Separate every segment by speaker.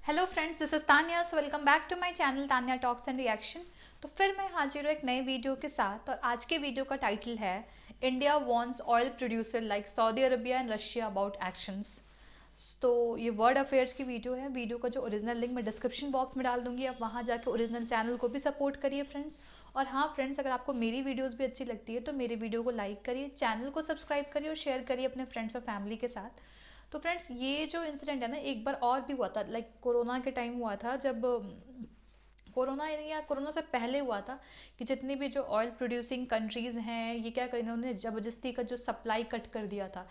Speaker 1: Hello friends, this is Tanya. So welcome back to my channel Tanya talks and reaction. तो फिर मैं हाजिर हूँ एक नए वीडियो के साथ, और आज के वीडियो का टाइटल है India wants oil producer like Saudi Arabia and Russia about actions. तो ये वर्ल्ड अफेयर्स की वीडियो है। वीडियो का जो ओरिजिनल लिंक मैं डिस्क्रिप्शन बॉक्स में डाल दूंगी, आप वहाँ जाके ओरिजिनल चैनल को भी सपोर्ट करिए फ्रेंड्स। और हाँ फ्रेंड्स, अगर आपको मेरी वीडियोस भी अच्छी लगती है तो मेरी वीडियो को लाइक करिए, चैनल को सब्सक्राइब करिए और शेयर करिए अपने फ्रेंड्स और फैमिली के साथ। तो फ्रेंड्स, ये जो इंसिडेंट है ना, एक बार और भी हुआ था, लाइक कोरोना के टाइम हुआ था, जब कोरोना या कोरोना से पहले हुआ था कि जितनी भी जो ऑयल प्रोड्यूसिंग कंट्रीज़ हैं, ये क्या करें, उन्होंने ज़बरदस्ती का जो सप्लाई कट कर दिया था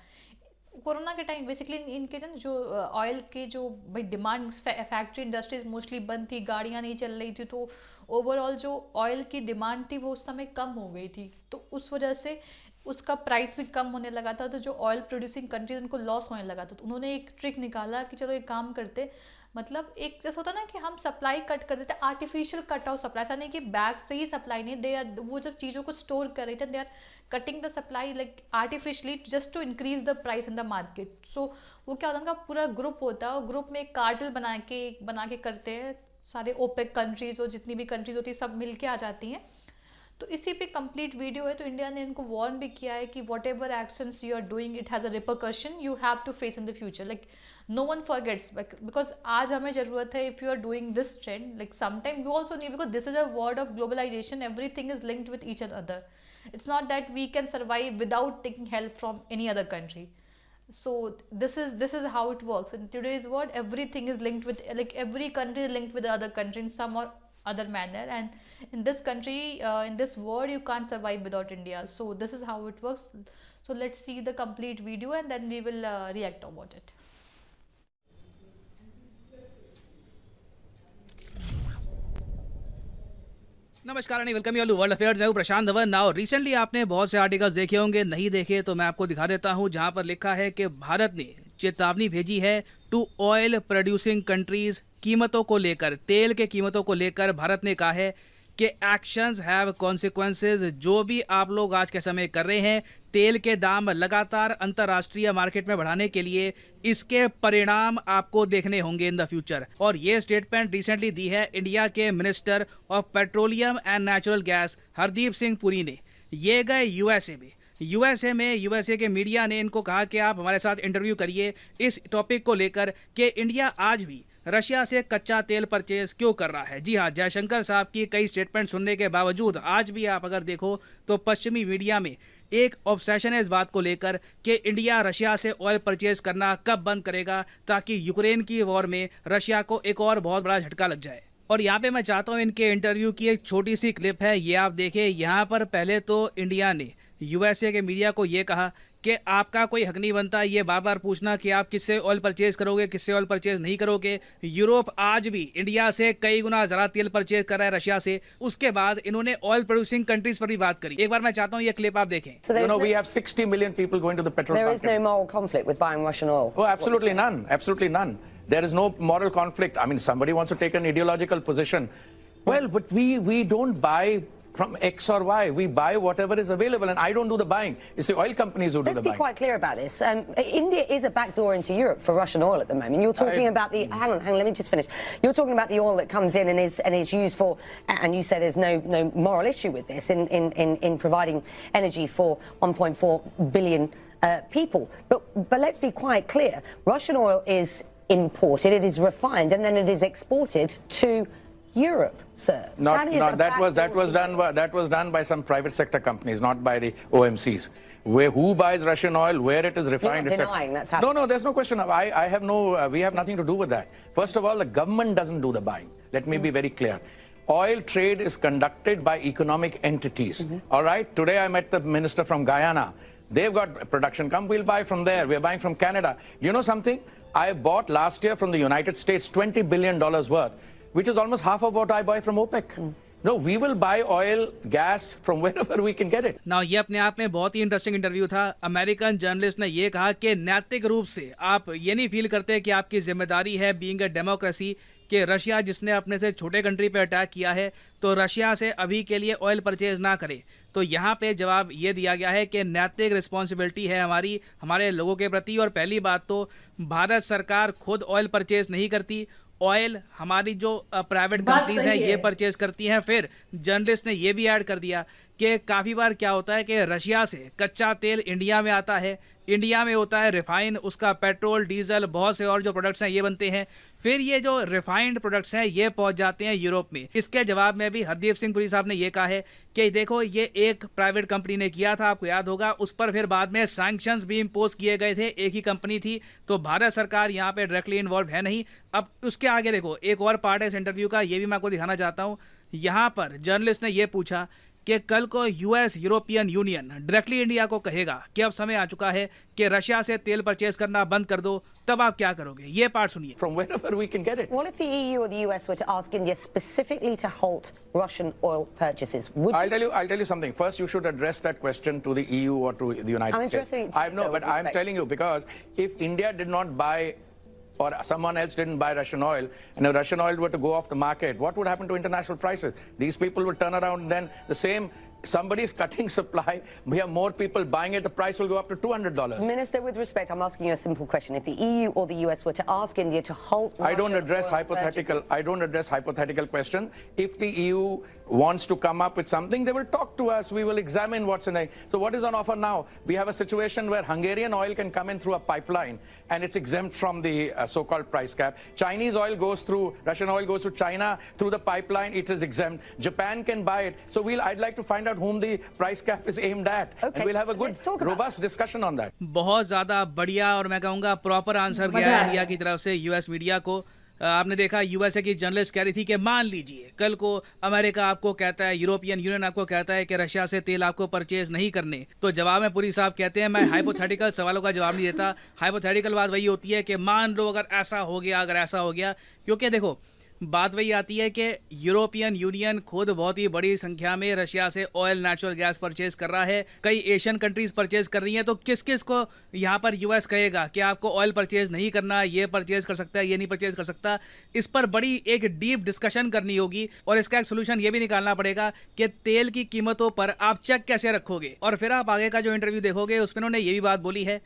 Speaker 1: कोरोना के टाइम। बेसिकली इनके जो ऑयल के जो भाई डिमांड, फैक्ट्री इंडस्ट्रीज मोस्टली बंद थी, गाड़ियाँ नहीं चल रही थी, तो ओवरऑल जो ऑयल की डिमांड थी वो उस समय कम हो गई थी। तो उस वजह से उसका प्राइस भी कम होने लगा था, तो जो ऑयल प्रोड्यूसिंग कंट्रीज उनको लॉस होने लगा था। तो उन्होंने एक ट्रिक निकाला कि चलो एक काम करते, मतलब एक जैसा होता ना कि हम सप्लाई कट कर देते, आर्टिफिशियल कट ऑफ सप्लाई। ऐसा नहीं कि बैग से ही सप्लाई नहीं, दे आर वो जब चीज़ों को स्टोर कर रहे थे, they are cutting the supply like artificially just to increase the price in the market. So वो क्या होता है, उनका पूरा ग्रुप होता है और ग्रुप में एक कार्टेल बना के करते हैं। सारे ओपेक कंट्रीज और जितनी भी कंट्रीज होती है सब मिल के आ जाती हैं। तो इसी पे कंप्लीट वीडियो है। तो इंडिया ने इनको वार्न भी किया है कि whatever actions you are doing, it has a repercussion you have to face in the future. Like no one forgets, because आज हमें जरूरत है, if you are doing this trend, like sometime you also need, because this is a world of globalization, everything is linked with each other. It's not that we can survive without taking help from any other country. So this is how it works in today's world. Everything is linked with, like, every country is linked with the other country in some or other manner, and in this country, in this world, you can't survive without India. So this is how it works. So let's see the complete video and then we will react about it.
Speaker 2: नमस्कार and welcome you world affairs. मैं हूं प्रशांत Dhawan. Now recently आपने बहुत से articles देखे होंगे, नहीं देखे तो मैं आपको दिखा देता हूं, जहां पर लिखा है कि भारत ने चेतावनी भेजी है टू ऑयल प्रोड्यूसिंग कंट्रीज। कीमतों को लेकर, तेल के कीमतों को लेकर भारत ने कहा है कि एक्शंस हैव कॉन्सिक्वेंसेज। जो भी आप लोग आज के समय कर रहे हैं, तेल के दाम लगातार अंतर्राष्ट्रीय मार्केट में बढ़ाने के लिए, इसके परिणाम आपको देखने होंगे इन द फ्यूचर। और ये स्टेटमेंट रिसेंटली दी है इंडिया के minister of petroleum and natural gas Hardeep Singh Puri ने। ये गए यूएसए में। यूएसए के मीडिया ने इनको कहा कि आप हमारे साथ इंटरव्यू करिए इस टॉपिक को लेकर कि इंडिया आज भी रशिया से कच्चा तेल परचेज क्यों कर रहा है। जी हाँ, जयशंकर साहब की कई स्टेटमेंट सुनने के बावजूद आज भी आप अगर देखो तो पश्चिमी मीडिया में एक ऑब्सेशन है इस बात को लेकर कि इंडिया रशिया से ऑयल परचेज करना कब बंद करेगा, ताकि यूक्रेन की वॉर में रशिया को एक और बहुत बड़ा झटका लग जाए। और यहाँ पे मैं चाहता हूँ इनके इंटरव्यू की एक छोटी सी क्लिप है, ये आप देखें। यहाँ पर पहले तो इंडिया ने यूएसए के मीडिया को ये कहा कि आपका कोई हक नहीं बनता ये बार बार पूछना कि आप किससे ऑयल परचेज करोगे, किससे ऑयल परचेज नहीं करोगे। यूरोप आज भी इंडिया से कई गुना ज़्यादा तेल परचेज कर रहा है रशिया से। उसके बाद इन्होंने ऑयल प्रोड्यूसिंग कंट्रीज पर भी बात करी। एक बार मैं चाहता हूँ ये क्लिप आप देखें।
Speaker 3: You know, we have 60 million people going to the petrol
Speaker 4: There
Speaker 3: market.
Speaker 4: is no moral conflict with buying Russian oil.
Speaker 3: Oh, absolutely none. Absolutely none. There is no moral conflict. I mean, somebody wants to take an ideological position. Well, but we don't buy from X or Y. We buy whatever is available, and I don't do the buying. It's the oil companies who do
Speaker 4: Let's
Speaker 3: the
Speaker 4: be
Speaker 3: buying.
Speaker 4: quite clear about this. India is a backdoor into Europe for Russian oil at the moment. You're talking about the hang on, let me just finish. You're talking about the oil that comes in and is used for, and you said there's no moral issue with this in providing energy for 1.4 billion people. But let's be quite clear. Russian oil is imported, it is refined, and then it is exported to Europe, sir.
Speaker 3: That was done by some private sector companies, not by the OMCs. Who buys Russian oil, where it is refined?
Speaker 4: You're not denying that's happening.
Speaker 3: No, there's no question. I have no. We have nothing to do with that. First of all, the government doesn't do the buying. Let me be very clear. Oil trade is conducted by economic entities. All right. Today I met the minister from Guyana. They've got production. Come, we'll buy from there. We're buying from Canada. You know something? I bought last year from the United States $20 billion worth, which is almost half of what I buy from OPEC. No, we will buy oil, gas from wherever we can get it.
Speaker 2: ना ये अपने आप में बहुत ही interesting interview था। American journalist ने ये कहा कि नैतिक रूप से आप ये नहीं फील करते कि आपकी जिम्मेदारी है बीइंग अ डेमोक्रेसी कि रशिया जिसने अपने से छोटे कंट्री पे अटैक किया है तो रशिया से अभी के लिए ऑयल परचेज ना करे। तो यहाँ पे जवाब ये दिया गया है कि नैतिक रिस्पॉन्सिबिलिटी है हमारी हमारे लोगों के प्रति। और पहली बात तो भारत सरकार खुद ऑयल परचेज नहीं करती, ऑयल हमारी जो प्राइवेट कंपनीज हैं ये परचेज करती हैं। फिर जर्नलिस्ट ने ये भी ऐड कर दिया कि काफ़ी बार क्या होता है कि रशिया से कच्चा तेल इंडिया में आता है, इंडिया में होता है रिफाइन, उसका पेट्रोल, डीजल, बहुत से और जो प्रोडक्ट्स हैं ये बनते हैं। फिर ये जो रिफाइंड प्रोडक्ट्स हैं ये पहुंच जाते हैं यूरोप में। इसके जवाब में भी हरदीप सिंह पुरी साहब ने ये कहा है कि देखो ये एक प्राइवेट कंपनी ने किया था, आपको याद होगा, उस पर फिर बाद में सैंक्शंस भी इम्पोज किए गए थे, एक ही कंपनी थी, तो भारत सरकार यहाँ पे डायरेक्टली इन्वॉल्व है नहीं। अब उसके आगे देखो एक और पार्ट है इस इंटरव्यू का, ये भी मैं आपको दिखाना चाहता हूँ। यहाँ पर जर्नलिस्ट ने ये पूछा कि कल को US, European union directly India को कहेगा कि अब समय आ चुका है कि रशिया से तेल परचेज करना बंद कर दो, तब आप क्या करोगे? ये पार्ट सुनिए।
Speaker 3: From wherever we can get it.
Speaker 4: What if the EU or the US were to ask India specifically to halt Russian oil purchases?
Speaker 3: I'll tell you something. First, you should address that question to the EU or to the United
Speaker 4: I'm
Speaker 3: States.
Speaker 4: addressing it to
Speaker 3: I
Speaker 4: you,
Speaker 3: know,
Speaker 4: sir,
Speaker 3: but
Speaker 4: with
Speaker 3: I'm
Speaker 4: respect.
Speaker 3: telling you because if India did not buy or someone else didn't buy Russian oil, and if Russian oil were to go off the market, what would happen to international prices? These people would turn around and then the same. Somebody's cutting supply. We have more people buying it. The price will go up to $200.
Speaker 4: Minister, with respect, I'm asking you a simple question. If the EU or the US were to ask India to halt
Speaker 3: I don't
Speaker 4: Russian
Speaker 3: address
Speaker 4: oil
Speaker 3: hypothetical.
Speaker 4: purchases-
Speaker 3: I don't address hypothetical questions. If the EU wants to come up with something, they will talk to us. We will examine what's in it. So what is on offer now? We have a situation where Hungarian oil can come in through a pipeline, and it's exempt from the so-called price cap. Chinese oil goes through. Russian oil goes to China through the pipeline. It is exempt. Japan can buy it. So I'd like to find out whom the price cap is aimed at,
Speaker 4: Okay,
Speaker 3: and we'll have a good,
Speaker 4: let's talk about
Speaker 3: robust discussion on that.
Speaker 2: बहुत ज़्यादा बढ़िया और मैं कहूँगा proper answer गया है India की तरफ से यूएस मीडिया को। आपने देखा यूएसए की जर्नलिस्ट कह रही थी कि मान लीजिए कल को अमेरिका आपको कहता है, यूरोपियन यूनियन आपको कहता है कि रशिया से तेल आपको परचेज नहीं करने, तो जवाब में पुरी साहब कहते हैं मैं हाइपोथेटिकल सवालों का जवाब नहीं देता। हाइपोथेटिकल बात वही होती है कि मान लो अगर ऐसा हो गया, अगर ऐसा हो गया, क्योंकि देखो बात वही आती है कि यूरोपियन यूनियन खुद बहुत ही बड़ी संख्या में रशिया से ऑयल, नेचुरल गैस परचेज कर रहा है, कई एशियन कंट्रीज परचेज कर रही हैं, तो किस किस को यहाँ पर यूएस कहेगा कि आपको ऑयल परचेज नहीं करना, ये परचेज कर सकता है, ये नहीं परचेज कर सकता? इस पर बड़ी एक डीप डिस्कशन करनी होगी और इसका एक सोल्यूशन ये भी निकालना पड़ेगा कि तेल की कीमतों पर आप चेक कैसे रखोगे। और फिर आप आगे का जो इंटरव्यू देखोगे उसमें उन्होंने ये भी बात बोली है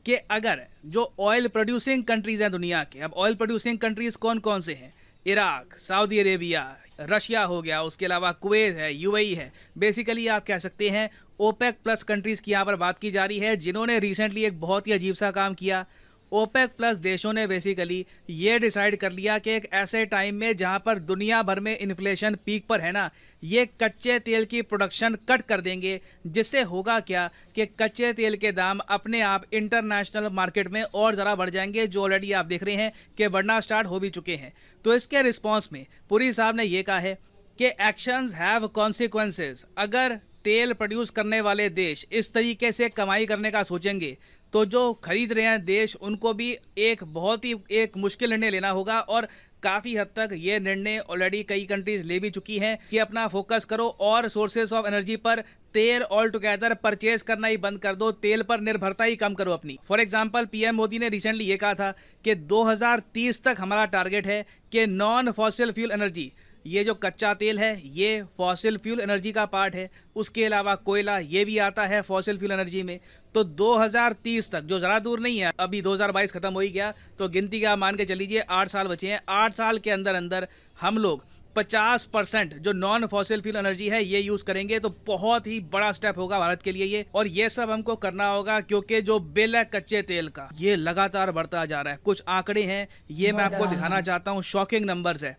Speaker 2: कि अगर जो ऑयल प्रोड्यूसिंग कंट्रीज हैं दुनिया के, अब ऑयल प्रोड्यूसिंग कंट्रीज कौन कौन से हैं? इराक, सऊदी अरेबिया, रशिया हो गया, उसके अलावा कुवैत है, यूएई है। बेसिकली आप कह सकते हैं ओपेक प्लस कंट्रीज़ की यहाँ पर बात की जा रही है, जिन्होंने रिसेंटली एक बहुत ही अजीब सा काम किया। ओपेक प्लस देशों ने बेसिकली ये डिसाइड कर लिया कि एक ऐसे टाइम में जहाँ पर दुनिया भर में इन्फ्लेशन पीक पर है ना, ये कच्चे तेल की प्रोडक्शन कट कर देंगे, जिससे होगा क्या कि कच्चे तेल के दाम अपने आप इंटरनेशनल मार्केट में और ज़रा बढ़ जाएंगे, जो ऑलरेडी आप देख रहे हैं कि बढ़ना स्टार्ट हो भी चुके हैं। तो इसके रिस्पॉन्स में पुरी साहब ने ये कहा है कि एक्शंस हैव कॉन्सिक्वेंसेस। अगर तेल प्रोड्यूस करने वाले देश इस तरीके से कमाई करने का सोचेंगे तो जो खरीद रहे हैं देश, उनको भी एक बहुत ही एक मुश्किल निर्णय लेना होगा। और काफ़ी हद तक ये निर्णय ऑलरेडी कई कंट्रीज ले भी चुकी हैं कि अपना फोकस करो और सोर्सेस ऑफ एनर्जी पर, तेल ऑल टुगेदर परचेज करना ही बंद कर दो, तेल पर निर्भरता ही कम करो अपनी। फॉर एग्जांपल पीएम मोदी ने रिसेंटली ये कहा था कि 2030 तक हमारा टारगेट है कि नॉन फॉसिल फ्यूल एनर्जी, ये जो कच्चा तेल है ये फॉसिल फ्यूल एनर्जी का पार्ट है, उसके अलावा कोयला ये भी आता है फॉसिल फ्यूल एनर्जी में। तो 2030 तक, जो ज़रा दूर नहीं है, अभी 2022 खत्म हो ही गया, तो गिनती का मान के चलीजिए 8 साल बचे हैं। 8 साल के अंदर अंदर हम लोग 50% जो नॉन फॉसिल फ्यूल एनर्जी है ये यूज़ करेंगे, तो बहुत ही बड़ा स्टेप होगा भारत के लिए ये। और ये सब हमको करना होगा क्योंकि जो बिल है कच्चे तेल का ये लगातार बढ़ता जा रहा है। कुछ आंकड़े हैं ये मैं आपको दिखाना चाहता हूँ, शॉकिंग नंबर्स है।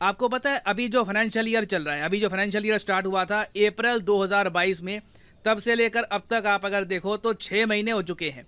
Speaker 2: आपको पता है अभी जो फाइनेंशियल ईयर चल रहा है, अभी जो फाइनेंशियल ईयर स्टार्ट हुआ था अप्रैल 2022 में, तब से लेकर अब तक आप अगर देखो तो 6 महीने हो चुके हैं।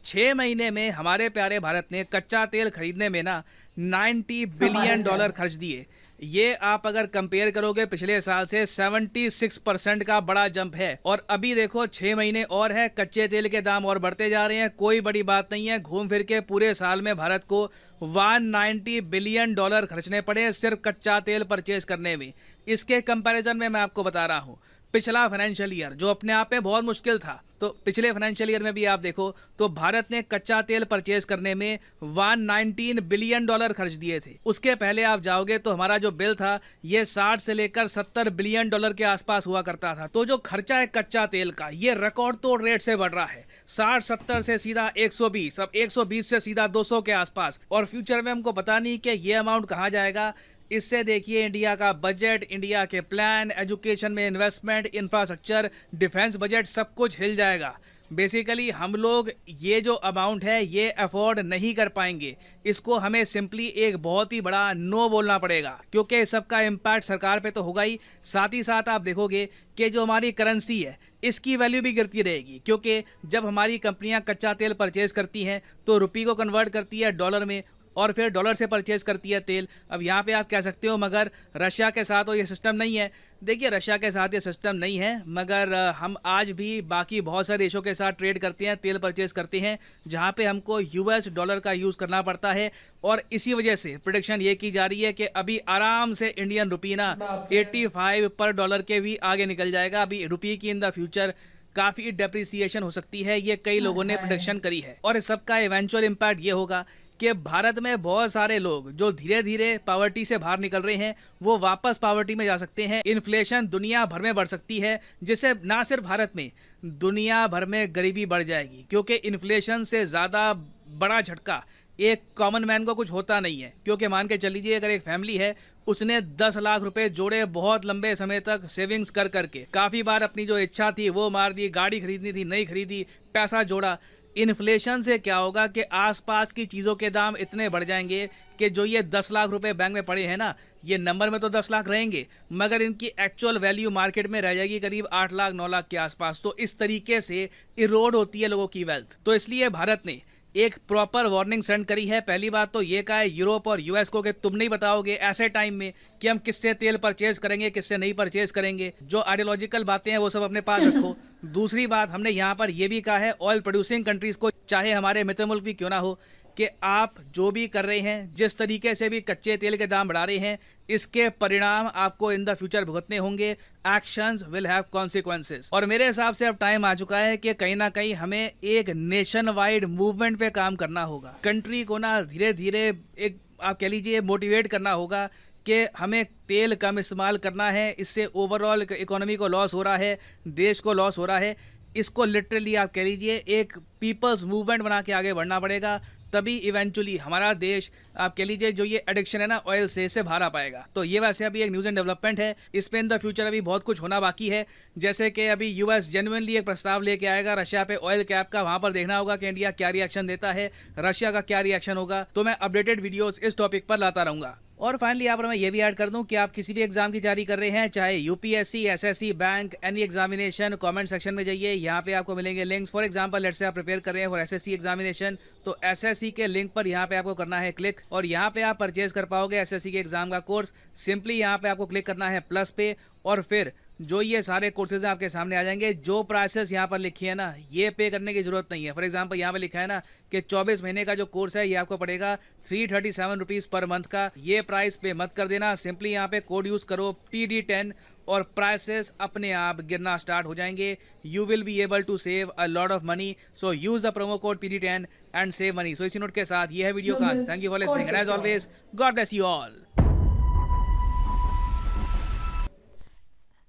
Speaker 2: 6 महीने में हमारे प्यारे भारत ने कच्चा तेल खरीदने में ना $90 बिलियन खर्च दिए। ये आप अगर कंपेयर करोगे पिछले साल से 76% का बड़ा जंप है। और अभी देखो 6 महीने और है, कच्चे तेल के दाम और बढ़ते जा रहे हैं। कोई बड़ी बात नहीं है, घूम फिर के पूरे साल में भारत को $190 बिलियन खर्चने पड़े सिर्फ कच्चा तेल परचेज करने में। इसके कंपैरिजन में मैं आपको बता रहा हूँ पिछला फाइनेंशियल ईयर जो अपने आप में बहुत मुश्किल था, तो पिछले फाइनेंशियल ईयर में भी आप देखो तो भारत ने कच्चा तेल परचेज करने में $119 बिलियन खर्च दिए थे। उसके पहले आप जाओगे तो हमारा जो बिल था ये 60 से लेकर $70 बिलियन के आसपास हुआ करता था। तो जो खर्चा है कच्चा तेल का ये रिकॉर्ड तोड़ रेट से बढ़ रहा है। 60-70 से सीधा 120, अब 120 से सीधा 200 के आसपास, और फ्यूचर में हमको पता नहीं कि ये अमाउंट कहाँ जाएगा। इससे देखिए इंडिया का बजट, इंडिया के प्लान, एजुकेशन में इन्वेस्टमेंट, इंफ्रास्ट्रक्चर, डिफेंस बजट, सब कुछ हिल जाएगा। बेसिकली हम लोग ये जो अमाउंट है ये अफोर्ड नहीं कर पाएंगे। इसको हमें सिंपली एक बहुत ही बड़ा नो बोलना पड़ेगा, क्योंकि सबका इम्पैक्ट सरकार पे तो होगा ही, साथ ही साथ आप देखोगे कि जो हमारी करेंसी है इसकी वैल्यू भी गिरती रहेगी, क्योंकि जब हमारी कंपनियां कच्चा तेल परचेज करती हैं तो रुपये को कन्वर्ट करती है डॉलर में, और फिर डॉलर से परचेज करती है तेल। अब यहाँ पे आप कह सकते हो मगर रशिया के साथ तो ये सिस्टम नहीं है। देखिए रशिया के साथ ये सिस्टम नहीं है, मगर हम आज भी बाकी बहुत सारे देशों के साथ ट्रेड करते हैं, तेल परचेज करते हैं, जहाँ पे हमको यूएस डॉलर का यूज़ करना पड़ता है। और इसी वजह से प्रोडिक्शन ये की जा रही है कि अभी आराम से इंडियन रुपी ना 85 पर डॉलर के भी आगे निकल जाएगा। अभी रुपये की इन द फ्यूचर काफ़ी डेप्रिसिएशन हो सकती है, ये कई लोगों ने प्रोडिक्शन करी है। और इस सबका इवेंचुअल इम्पैक्ट ये होगा कि भारत में बहुत सारे लोग जो धीरे धीरे पॉवर्टी से बाहर निकल रहे हैं वो वापस पॉवर्टी में जा सकते हैं। इन्फ्लेशन दुनिया भर में बढ़ सकती है, जिससे ना सिर्फ भारत में, दुनिया भर में गरीबी बढ़ जाएगी, क्योंकि इन्फ्लेशन से ज़्यादा बड़ा झटका एक कॉमन मैन को कुछ होता नहीं है। क्योंकि मान के चल लीजिए अगर एक फैमिली है, उसने 10 लाख रुपए जोड़े बहुत लंबे समय तक सेविंग्स कर करके, काफ़ी बार अपनी जो इच्छा थी वो मार दी, गाड़ी खरीदनी थी नहीं खरीदी, पैसा जोड़ा। इन्फ्लेशन से क्या होगा कि आसपास की चीज़ों के दाम इतने बढ़ जाएंगे कि जो ये 10 लाख रुपए बैंक में पड़े हैं ना, ये नंबर में तो 10 लाख रहेंगे, मगर इनकी एक्चुअल वैल्यू मार्केट में रह जाएगी करीब 8 लाख 9 लाख के आसपास। तो इस तरीके से इरोड होती है लोगों की वेल्थ। तो इसलिए भारत ने एक प्रॉपर वार्निंग सेंड करी है। पहली बात तो ये कहा है यूरोप और यूएस को कि तुम नहीं बताओगे ऐसे टाइम में कि हम किससे तेल परचेज करेंगे, किससे नहीं परचेज करेंगे। जो आइडियोलॉजिकल बातें हैं वो सब अपने पास रखो। दूसरी बात हमने यहाँ पर यह भी कहा है ऑयल प्रोड्यूसिंग कंट्रीज को, चाहे हमारे मित्र मुल्क भी क्यों ना हो, कि आप जो भी कर रहे हैं, जिस तरीके से भी कच्चे तेल के दाम बढ़ा रहे हैं, इसके परिणाम आपको इन द फ्यूचर भुगतने होंगे। Actions will have consequences. और मेरे हिसाब से अब टाइम आ चुका है कि कहीं ना कहीं हमें एक नेशन वाइड मूवमेंट पे काम करना होगा। कंट्री को ना धीरे धीरे एक आप कह लीजिए मोटिवेट करना होगा कि हमें तेल कम इस्तेमाल करना है, इससे ओवरऑल इकोनॉमी को लॉस हो रहा है, देश को लॉस हो रहा है। इसको लिटरली आप कह लीजिए एक पीपल्स मूवमेंट बना के आगे बढ़ना पड़ेगा, तभी इवेंचुअली हमारा देश आप कह लीजिए जो ये एडिक्शन है ना ऑयल से, इससे बाहर आ पाएगा। तो ये वैसे अभी एक न्यूज़ एंड डेवलपमेंट है, इस पे इन द फ्यूचर अभी बहुत कुछ होना बाकी है। जैसे कि अभी यूएस जेन्युइनली एक प्रस्ताव लेके आएगा रशिया पे ऑयल कैप का, वहां पर देखना होगा कि इंडिया क्या रिएक्शन देता है, रशिया का क्या रिएक्शन होगा। तो मैं अपडेटेड वीडियोस इस टॉपिक पर लाता रहूंगा। और फाइनली यहाँ पर मैं ये भी ऐड कर दूं कि आप किसी भी एग्जाम की तैयारी कर रहे हैं, चाहे UPSC, SSC, bank, any examination, comment section में जाइए, यहाँ पे आपको मिलेंगे links. For example let's say आप प्रिपेयर कर रहे हैं फॉर एसएससी एग्जामिनेशन, तो एसएससी के लिंक पर यहाँ पे आपको करना है क्लिक, और यहाँ पे आप परचेज कर पाओगे एसएससी के एग्जाम का कोर्स। सिंपली यहाँ पे आपको क्लिक करना है प्लस पे, और फिर जो ये सारे कोर्सेज आपके सामने आ जाएंगे। जो प्राइसेस यहाँ पर लिखी है ना, ये पे करने की जरूरत नहीं है। फॉर एग्जांपल यहाँ पे लिखा है ना कि 24 महीने का जो कोर्स है ये आपको पड़ेगा 337 रुपीज़ पर मंथ का। ये प्राइस पे मत कर देना, सिंपली यहाँ पे कोड यूज़ करो PD10 और प्राइसेस अपने आप गिरना स्टार्ट हो जाएंगे। You will be able to save a lot of money, so use the promo code PD10 and save money. So इसी नोट के साथ ये है वीडियो का। Thank you for listening and as always god bless you all.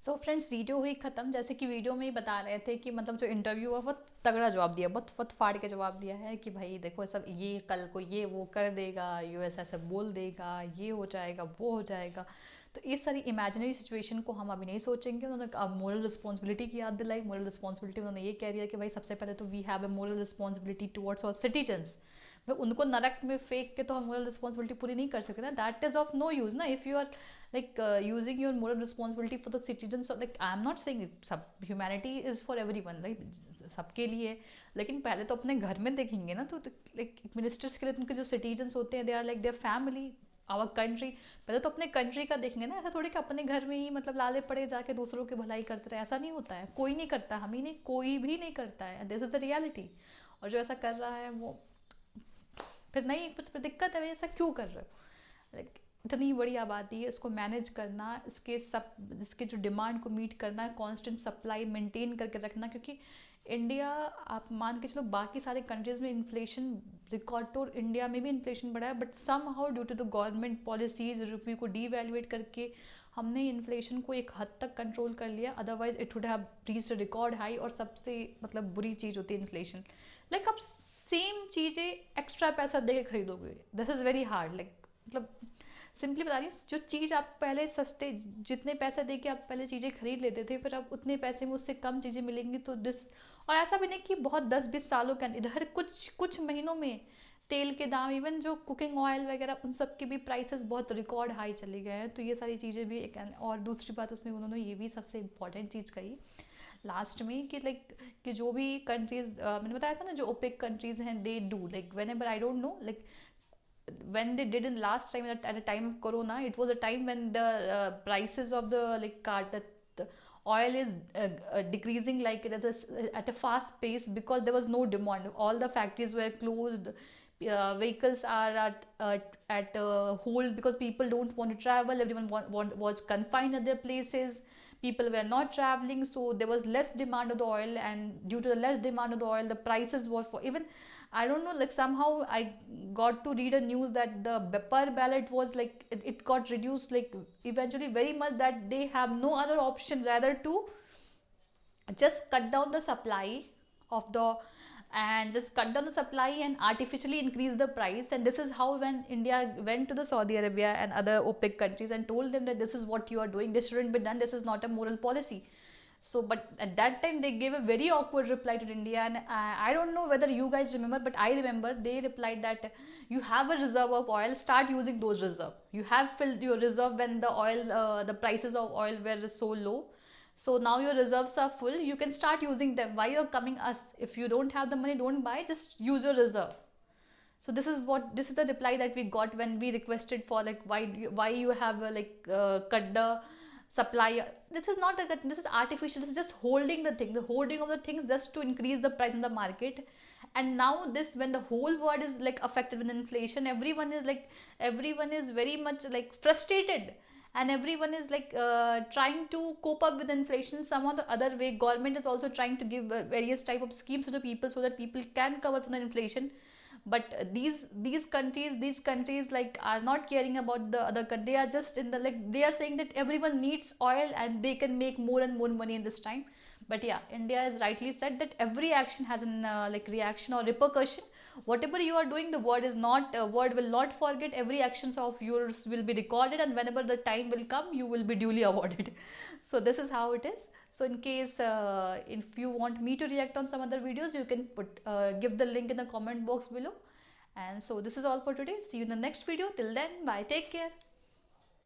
Speaker 1: So friends video हुई ख़त्म। जैसे कि वीडियो में ही बता रहे थे कि मतलब जो इंटरव्यू हुआ बहुत तगड़ा जवाब दिया, बहुत फट फाड़ के जवाब दिया है कि भाई देखो सब ये कल को ये वो कर देगा, यूएस ऐसे बोल देगा, ये हो जाएगा वो हो जाएगा। तो इस सारी इमेजिनरी सिचुएशन को हम अभी नहीं सोचेंगे। उन्होंने अब मोरल रिस्पॉन्सिबिलिटी की याद दिलाई। मोरल रिस्पॉन्सिबिलिटी उन्होंने ये कह दिया कि भाई सबसे पहले तो we have a moral responsibility towards our citizens. भाई उनको नरक में फेंक के तो हम मोरल रिस्पॉन्सिबिलिटी पूरी नहीं कर सकते ना, that is of no use ना। If you are like using your moral responsibility for the citizens, like I am not saying it, सब humanity is for everyone, like सबके लिए, लेकिन पहले तो अपने घर में देखेंगे ना। तो like मिनिस्टर्स के लिए उनके जो सिटीजन्स होते हैं, they are like their family, our country. पहले तो अपने कंट्री का देखेंगे ना, ऐसा थोड़ी कि अपने घर में ही मतलब लाले पड़े जाके दूसरों की भलाई करते रहे, ऐसा नहीं होता है। कोई नहीं करता, हम ही नहीं, कोई भी नहीं करता है। This is the reality. और जो ऐसा कर रहा है वो फिर नहीं, कुछ दिक्कत है, ऐसा क्यों कर रहे हो। लाइक इतनी बड़ी आबादी है, इसको मैनेज करना, इसके जो डिमांड को मीट करना, कांस्टेंट सप्लाई मेंटेन करके रखना, क्योंकि इंडिया, आप मान के चलो बाकी सारे कंट्रीज में इन्फ्लेशन रिकॉर्ड तो इंडिया में भी इन्फ्लेशन बढ़ा है, but somehow due to the government policies, रुपये को डीवैल्यूएट करके हमने इन्फ्लेशन को एक हद तक कंट्रोल कर लिया, otherwise it would have reached record high. और सबसे मतलब बुरी चीज़ होती है इन्फ्लेशन, लाइक आप सेम चीज़ें एक्स्ट्रा पैसा दे के खरीदोगे, this is very hard. Like मतलब सिंपली बता रही हूँ, जो चीज़ आप पहले सस्ते, जितने पैसे दे के आप पहले चीज़ें खरीद लेते थे, फिर आप उतने पैसे में उससे कम चीज़ें मिलेंगी तो दिस। और ऐसा भी नहीं कि बहुत 10-20 सालों के अंदर, इधर कुछ महीनों में तेल के दाम, इवन जो कुकिंग ऑयल वगैरह, उन सब के भी प्राइसेस बहुत रिकॉर्ड हाई चले गए हैं। तो ये सारी चीज़ें भी एक। और दूसरी बात उसमें उन्होंने ये भी सबसे इम्पॉर्टेंट चीज़ कही लास्ट में कि लाइक कि जो भी कंट्रीज मैंने बताया था ना, जो ओपेक कंट्रीज हैं, they do like when ever, I don't know, like when they did in last time at a time of corona, it was a time when the prices of the the oil is decreasing like at a fast pace, because there was no demand, all the factories were closed, vehicles are at hold because people don't want to travel, everyone was confined at their places, people were not traveling, so there was less demand of the oil, and due to the less demand of the oil, the prices were for even, I don't know, like somehow I got to read a news that the per ballot was like it got reduced like eventually very much, that they have no other option rather to just cut down the supply of the, and just cut down the supply and artificially increase the price. And this is how, when India went to the Saudi Arabia and other OPEC countries and told them that this is what you are doing, this shouldn't be done, this is not a moral policy. So, but at that time they gave a very awkward reply to India, and I don't know whether you guys remember, but I remember they replied that you have a reserve of oil, start using those reserve. You have filled your reserve when the oil, the prices of oil were so low. So now your reserves are full, you can start using them. Why you're coming us? If you don't have the money, don't buy, just use your reserve. So this is the reply that we got when we requested for like why you have cut the supply. This is not a, this is artificial, this is just holding the thing, the holding of the things just to increase the price in the market. And now this, when the whole world is like affected with inflation, everyone is very much like frustrated, and everyone is like trying to cope up with inflation some or the other way. Government is also trying to give various type of schemes to the people so that people can cover from the inflation. But these countries like are not caring about the other country. They are just in the, like they are saying that everyone needs oil and they can make more and more money in this time. But yeah, India has rightly said that every action has an like reaction or repercussion. Whatever you are doing, the word is not word will not forget. Every actions of yours will be recorded, and whenever the time will come, you will be duly awarded. So this is how it is. So in case if you want me to react on some other videos, you can put give the link in the comment box below. And so this is all for today. See you in the next video. Till then, bye, take care.